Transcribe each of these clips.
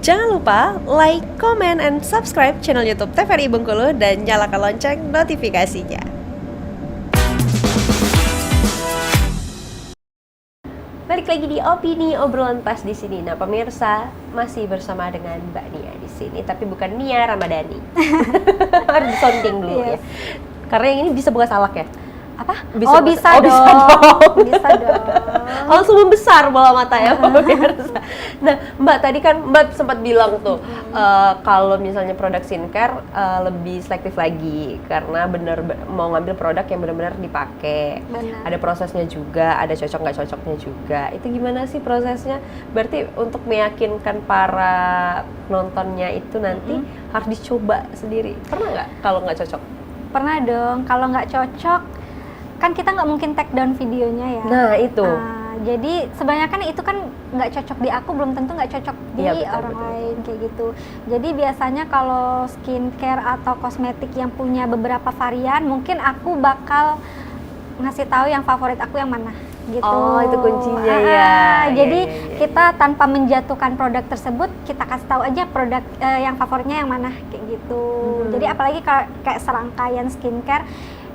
Jangan lupa like, comment, and subscribe channel YouTube TVRI Bengkulu dan nyalakan lonceng notifikasinya. Balik lagi di Opini Obrolan Pas di sini. Nah, pemirsa masih bersama dengan Mbak Nia di sini, tapi bukan Nia Ramadhani. Harus disonding dulu ya. Karena yang ini bisa buka salak ya. Apa? Bisa dong. Bisa dong. Langsung membesar bola mata ya pemirsa. Nah, Mbak tadi kan Mbak sempat bilang tuh kalau misalnya produk skincare lebih selektif lagi karena mau ngambil produk yang benar-benar dipakai. Benar. Ada prosesnya juga, ada cocok nggak cocoknya juga. Itu gimana sih prosesnya? Berarti untuk meyakinkan para penontonnya itu nanti harus dicoba sendiri. Pernah nggak kalau nggak cocok? Pernah dong. Kalau nggak cocok, kan kita nggak mungkin take down videonya ya. Nah itu. Jadi sebenarnya kan itu kan nggak cocok di aku, belum tentu nggak cocok di orang lain kayak gitu. Jadi biasanya kalau skincare atau kosmetik yang punya beberapa varian, mungkin aku bakal ngasih tahu yang favorit aku yang mana gitu. Oh, itu kuncinya ya. Jadi kita tanpa menjatuhkan produk tersebut, kita kasih tahu aja produk yang favoritnya yang mana kayak gitu. Jadi apalagi kayak serangkaian skincare,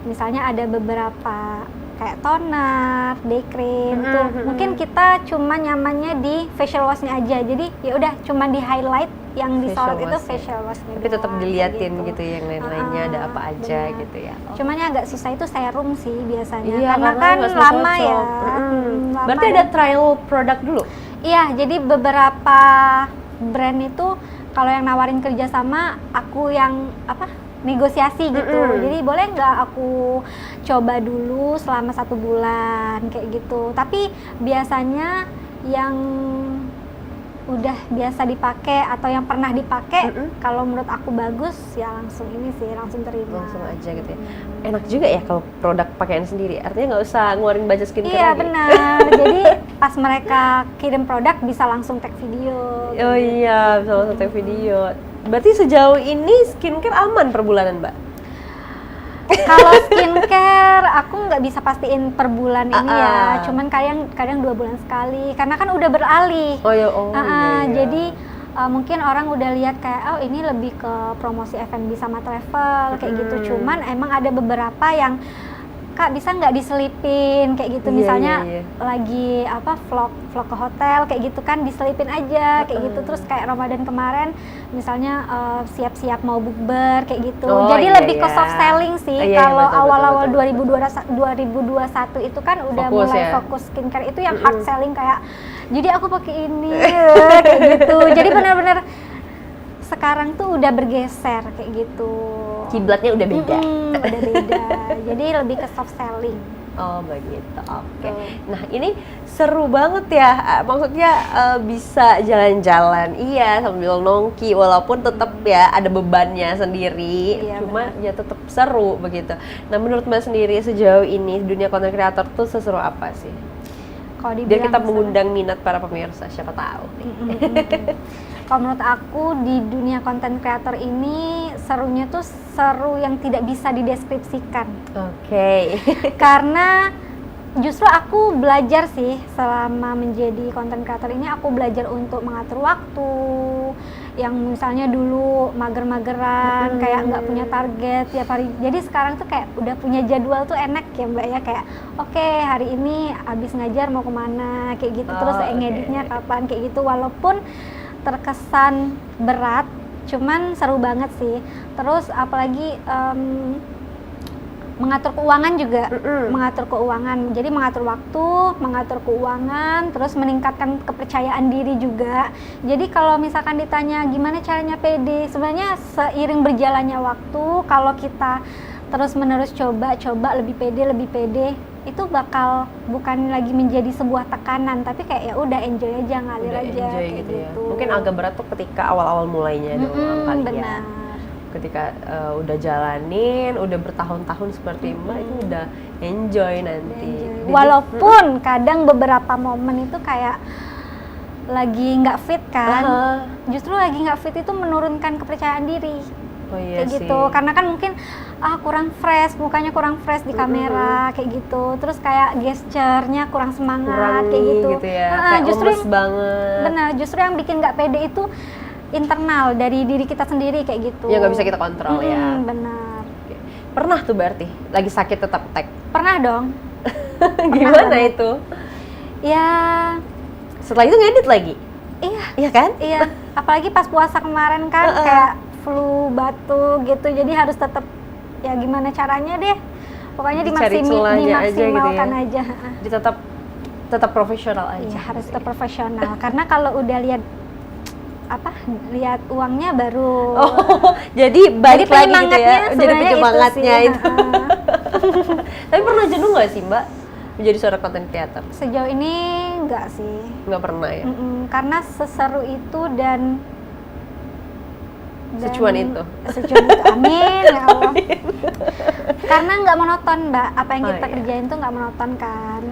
misalnya ada beberapa kayak toner, day cream tuh mungkin kita cuma nyamannya di facial wash-nya aja. Jadi ya udah cuma di highlight yang disorot itu facial wash-nya. Tapi tetap diliatin gitu yang lain-lainnya ada apa aja gitu ya. Cuman yang agak susah itu serum sih biasanya. Iya, karena kan lama ya. Berarti ada trial produk dulu? Iya, jadi beberapa brand itu kalau yang nawarin kerjasama, aku yang negosiasi gitu. Jadi boleh nggak aku coba dulu selama 1 bulan kayak gitu. Tapi biasanya yang udah biasa dipakai atau yang pernah dipakai, kalau menurut aku bagus ya langsung langsung terima. Langsung aja gitu ya. Enak juga ya kalau produk pakaian sendiri. Artinya nggak usah ngeluarin budget skincare lagi. Iya benar. Jadi pas mereka kirim produk bisa langsung tag video. Oh iya, bisa langsung tag video. Berarti sejauh ini skincare aman per bulanan, Mbak? Kalau skincare aku nggak bisa pastiin per bulan ini ya, cuman kadang 2 bulan sekali, karena kan udah beralih. Iya. Jadi mungkin orang udah lihat kayak ini lebih ke promosi F&B sama travel kayak gitu. Cuman emang ada beberapa yang Kak bisa nggak diselipin kayak gitu, misalnya lagi vlog ke hotel kayak gitu kan, diselipin aja kayak gitu. Terus kayak Ramadan kemarin misalnya siap-siap mau bukber kayak gitu. Jadi lebih ke soft selling sih. Kalau awal-awal 2021 itu kan udah mulai fokus skincare, itu yang hard selling kayak jadi aku pakai ini kayak gitu. Jadi benar-benar sekarang tuh udah bergeser kayak gitu. Kiblatnya udah beda. Udah beda. Jadi lebih ke soft selling. Oh begitu, oke. Nah ini seru banget ya, maksudnya bisa jalan-jalan, sambil nongki, walaupun tetap ya ada bebannya sendiri, cuma ya tetap seru begitu. Nah menurut Mbak sendiri sejauh ini dunia content creator tuh seseru apa sih? Biar kita mengundang minat para pemirsa, siapa tahu nih. Kalau menurut aku di dunia content creator ini serunya tuh seru yang tidak bisa dideskripsikan. Oke. Karena justru aku belajar sih selama menjadi content creator ini, aku belajar untuk mengatur waktu. Yang misalnya dulu mager-mageran, kayak nggak punya target tiap hari. Jadi sekarang tuh kayak udah punya jadwal tuh enak ya Mbak ya, kayak oke, hari ini abis ngajar mau kemana kayak gitu, terus ngeditnya kapan kayak gitu. Walaupun terkesan berat, cuman seru banget sih. Terus apalagi mengatur keuangan juga, mengatur keuangan. Jadi mengatur waktu, mengatur keuangan, terus meningkatkan kepercayaan diri juga. Jadi kalau misalkan ditanya gimana caranya pede, sebenarnya seiring berjalannya waktu, kalau kita terus-menerus coba lebih pede, itu bakal bukan lagi menjadi sebuah tekanan, tapi kayak ya udah enjoy aja, ngalir aja kayak gitu. gitu. Mungkin agak berat tuh ketika awal-awal mulainya doang kali benar. ya. Ketika udah jalanin, udah bertahun-tahun seperti Mbak, itu udah enjoy nanti. Jadi, walaupun kadang beberapa momen itu kayak lagi nggak fit kan, justru lagi nggak fit itu menurunkan kepercayaan diri. Kayak gitu, karena kan mungkin kurang fresh, mukanya kurang fresh di kamera kayak gitu, terus kayak gesturnya kurang semangat kayak gitu, ya. Kayak justru lemes banget. Benar, justru yang bikin nggak pede itu internal dari diri kita sendiri kayak gitu. Ya nggak bisa kita kontrol ya. Benar. Oke. Pernah tuh berarti lagi sakit tetap tag? Pernah dong. Gimana itu? Ya. Setelah itu ngedit lagi? Iya. Iya kan? Iya. Apalagi pas puasa kemarin kan kayak flu, batuk gitu. Jadi harus tetap ya gimana caranya deh. Pokoknya dimaksimalkan aja. Jadi tetap profesional aja. Iya, harus tetap profesional. Karena kalau udah lihat uangnya baru. Jadi balik lagi gitu ya. Jadi penyemangatnya itu. Tapi pernah jenuh nggak sih Mbak menjadi seorang content creator? Sejauh ini nggak sih. Nggak pernah ya? Karena seseru itu dan secuan itu. Amin ya Allah. Karena nggak monoton Mbak, apa yang kita kerjain tuh nggak monoton kan.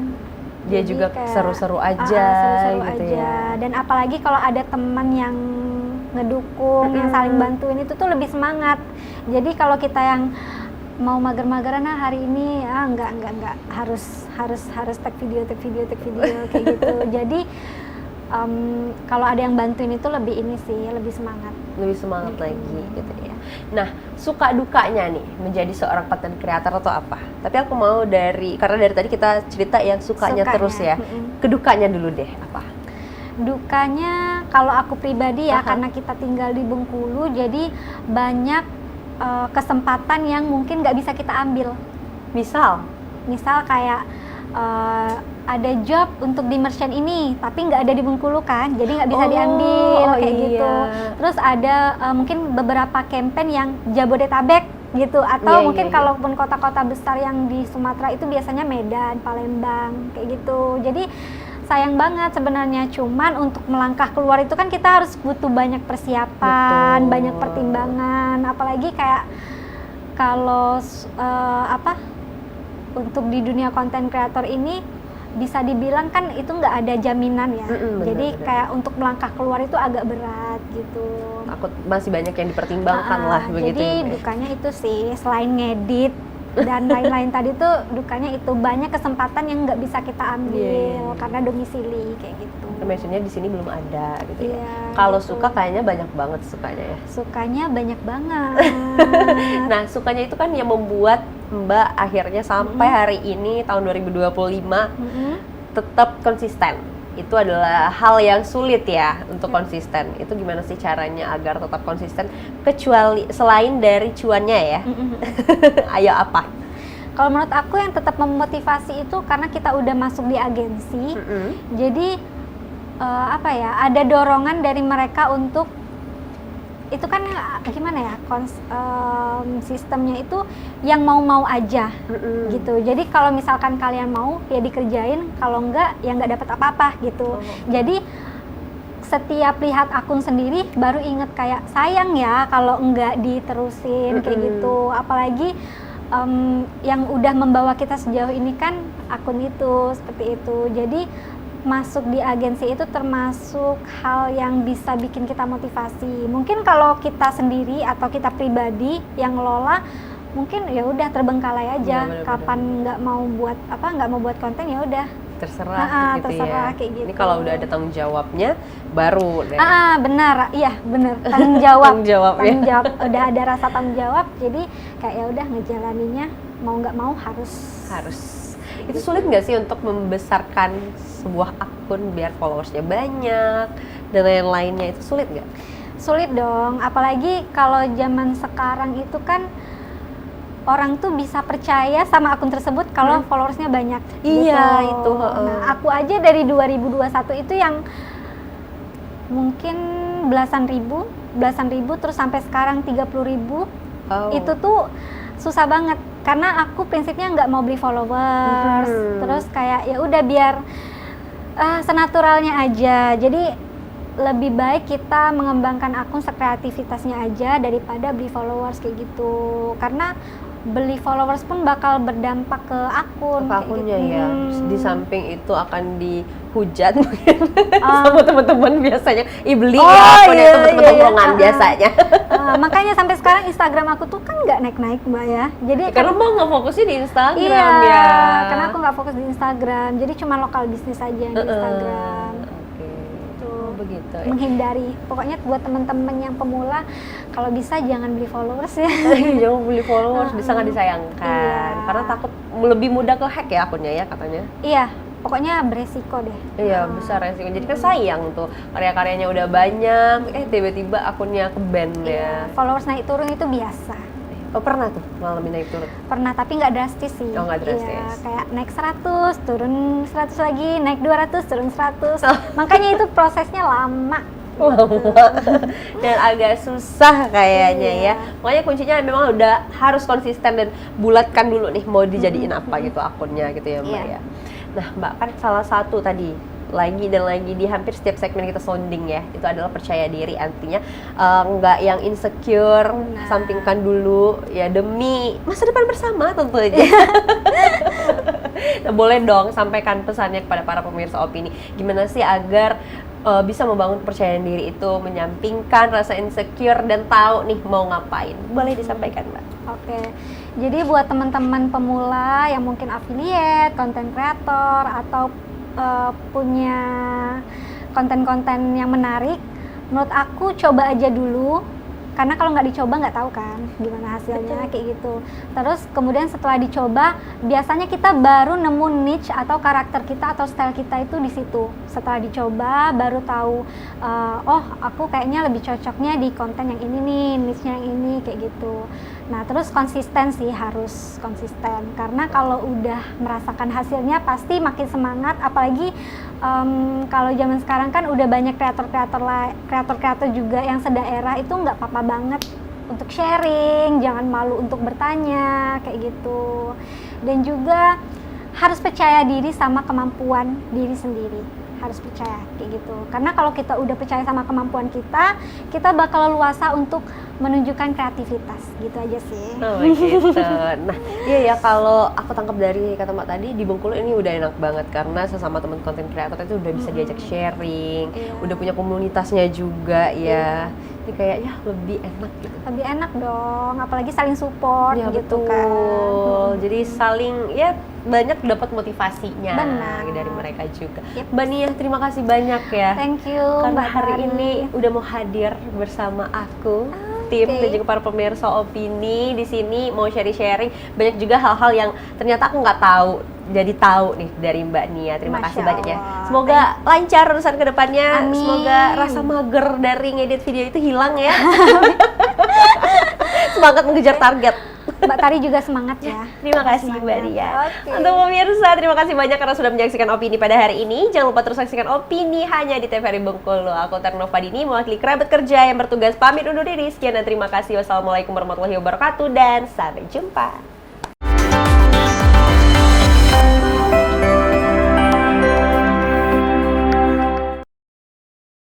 Dia jadi juga seru-seru aja, seru-seru gitu aja. ya. Dan apalagi kalau ada teman yang ngedukung, yang saling bantuin itu tuh lebih semangat. Jadi kalau kita yang mau mager-mageran hari ini enggak harus tag video kayak gitu. Jadi kalau ada yang bantuin itu lebih lebih semangat lagi gitu ya. Nah, suka dukanya nih menjadi seorang content creator atau apa? Tapi aku mau karena dari tadi kita cerita yang sukanya terus ya. Kedukanya dulu deh, apa? Dukanya kalau aku pribadi ya, karena kita tinggal di Bengkulu, jadi banyak kesempatan yang mungkin nggak bisa kita ambil. Misal kayak ada job untuk di merchant ini, tapi nggak ada di Bengkulu kan, jadi nggak bisa diambil kayak gitu. Terus ada mungkin beberapa campaign yang Jabodetabek gitu, atau mungkin kalaupun kota-kota besar yang di Sumatera itu biasanya Medan, Palembang kayak gitu. Jadi sayang banget sebenarnya, cuman untuk melangkah keluar itu kan kita harus butuh banyak persiapan, banyak pertimbangan, apalagi kayak kalau untuk di dunia content creator ini bisa dibilang kan itu nggak ada jaminan ya. Jadi kayak untuk melangkah keluar itu agak berat gitu. Takut masih banyak yang dipertimbangkan lah begitu. Jadi dukanya itu sih, selain ngedit dan lain-lain tadi tuh, dukanya itu banyak kesempatan yang nggak bisa kita ambil karena domisili kayak gitu. Maksudnya di sini belum ada gitu ya. gitu. Kalau suka kayaknya banyak banget sukanya ya. Sukanya banyak banget. Nah, sukanya itu kan yang membuat Mbak akhirnya sampai hari ini tahun 2025 tetap konsisten. Itu adalah hal yang sulit ya untuk konsisten. Itu gimana sih caranya agar tetap konsisten, kecuali selain dari cuannya ya? Ayo apa? Kalau menurut aku yang tetap memotivasi itu karena kita udah masuk di agensi, jadi ada dorongan dari mereka untuk itu kan gimana ya, sistemnya itu yang mau aja gitu. Jadi kalau misalkan kalian mau ya dikerjain, kalau enggak ya enggak dapat apa-apa gitu. Jadi setiap lihat akun sendiri baru inget kayak sayang ya kalau enggak diterusin kayak gitu. Apalagi yang udah membawa kita sejauh ini kan akun itu seperti itu. Jadi masuk di agensi itu termasuk hal yang bisa bikin kita motivasi. Mungkin kalau kita sendiri atau kita pribadi yang ngelola, mungkin ya udah terbengkalai aja. Kapan nggak mau buat konten ya udah terserah gitu ya. Kayak gitu. Ini kalau udah ada tanggung jawabnya baru deh. Benar tanggung jawab. Tanggung jawab. Udah ada rasa tanggung jawab, jadi kayak ya udah ngejalaninnya mau nggak mau harus. Itu sulit nggak sih untuk membesarkan sebuah akun biar followersnya banyak dan lain-lainnya, itu sulit nggak? Sulit dong, apalagi kalau zaman sekarang itu kan orang tuh bisa percaya sama akun tersebut kalau followersnya banyak. Iya gitu. itu. Nah, aku aja dari 2021 itu yang mungkin belasan ribu terus sampai sekarang 30.000. Itu tuh susah banget karena aku prinsipnya nggak mau beli followers. Terus kayak ya udah biar senaturalnya aja. Jadi lebih baik kita mengembangkan akun sekreativitasnya aja daripada beli followers kayak gitu. Karena beli followers pun bakal berdampak ke akunnya gitu. Ya. Di samping itu akan dihujat mungkin sama teman-teman biasanya. Beli ya akunnya teman-teman biasanya. Makanya sampai sekarang Instagram aku tuh kan nggak naik-naik Mbak ya. Jadi karena Mbak nggak fokusnya di Instagram ya. Karena aku nggak fokus di Instagram. Jadi cuma lokal bisnis aja di Instagram. begitu. Menghindari. Pokoknya buat teman-teman yang pemula, kalau bisa jangan beli followers ya. Jangan beli followers, bisa nggak disayangkan. Iya. Karena takut lebih mudah ke hack ya akunnya ya katanya. Iya, pokoknya beresiko deh. Iya, besar resiko. Jadi kan sayang tuh, karya-karyanya udah banyak, tiba-tiba akunnya ke-ban ya. Followers naik turun itu biasa. Oh, pernah tuh ngalamin naik turun? Pernah, tapi nggak drastis sih. Oh, nggak drastis. Iya, kayak naik 100, turun 100 lagi, naik 200, turun 100. Makanya itu prosesnya lama. Dan agak susah kayaknya ya. Makanya kuncinya memang udah harus konsisten dan bulatkan dulu nih mau dijadiin apa gitu akunnya gitu ya Mbak ya. Nah Mbak, kan salah satu tadi lagi dan lagi di hampir setiap segmen kita sounding ya, itu adalah percaya diri. Artinya nggak yang insecure, sampingkan dulu ya demi masa depan bersama tentu aja. Nah, boleh dong sampaikan pesannya kepada para pemirsa opini, gimana sih agar bisa membangun kepercayaan diri itu, menyampingkan rasa insecure dan tahu nih mau ngapain. Boleh disampaikan Mbak? Oke, jadi buat teman-teman pemula yang mungkin affiliate, content creator, atau punya konten-konten yang menarik, menurut aku coba aja dulu. Karena kalau nggak dicoba nggak tahu kan gimana hasilnya. Betul. Kayak gitu. Terus kemudian setelah dicoba, biasanya kita baru nemu niche atau karakter kita atau style kita itu di situ. Setelah dicoba baru tahu, oh aku kayaknya lebih cocoknya di konten yang ini nih, niche-nya yang ini, kayak gitu. Nah terus konsisten sih, harus konsisten. Karena kalau udah merasakan hasilnya pasti makin semangat. Apalagi kalau zaman sekarang kan udah banyak kreator-kreator juga yang sedaerah, itu nggak apa-apa banget untuk sharing, jangan malu untuk bertanya kayak gitu. Dan juga harus percaya diri sama kemampuan diri sendiri, harus percaya kayak gitu. Karena kalau kita udah percaya sama kemampuan kita bakal luasa untuk menunjukkan kreativitas, gitu aja sih. Oh gitu. Nah, iya ya, kalau aku tangkap dari kata Mbak tadi, di Bengkulu ini udah enak banget karena sesama teman konten kreator itu udah bisa diajak sharing, udah punya komunitasnya juga ya. Ini kayak ya lebih enak gitu. Lebih enak dong, apalagi saling support Ya, gitu betul. kan. Jadi saling ya banyak dapat motivasinya. Benar. Dari mereka juga. Yep. Mbak Nia, terima kasih banyak ya. Thank you Karena Mbak hari Tari. ini udah mau hadir bersama aku, tim dan juga para pemirsa opini di sini mau sharing-sharing banyak juga hal-hal yang ternyata aku nggak tahu, jadi tahu nih dari Mbak Nia. Terima kasih banyak ya. Semoga lancar urusan kedepannya. Amin. Semoga rasa mager dari ngedit video itu hilang ya. Semangat mengejar target. Mbak Tari juga semangat ya. Terima kasih Mbak Semangat. Ria. Oke. Untuk pemirsa, terima kasih banyak karena sudah menyaksikan opini pada hari ini. Jangan lupa terus saksikan opini hanya di TVRI Bengkulu. Aku Ternova Dini, mewakili kerabat kerja yang bertugas pamit undur diri. Sekian dan terima kasih. Wassalamualaikum warahmatullahi wabarakatuh dan sampai jumpa.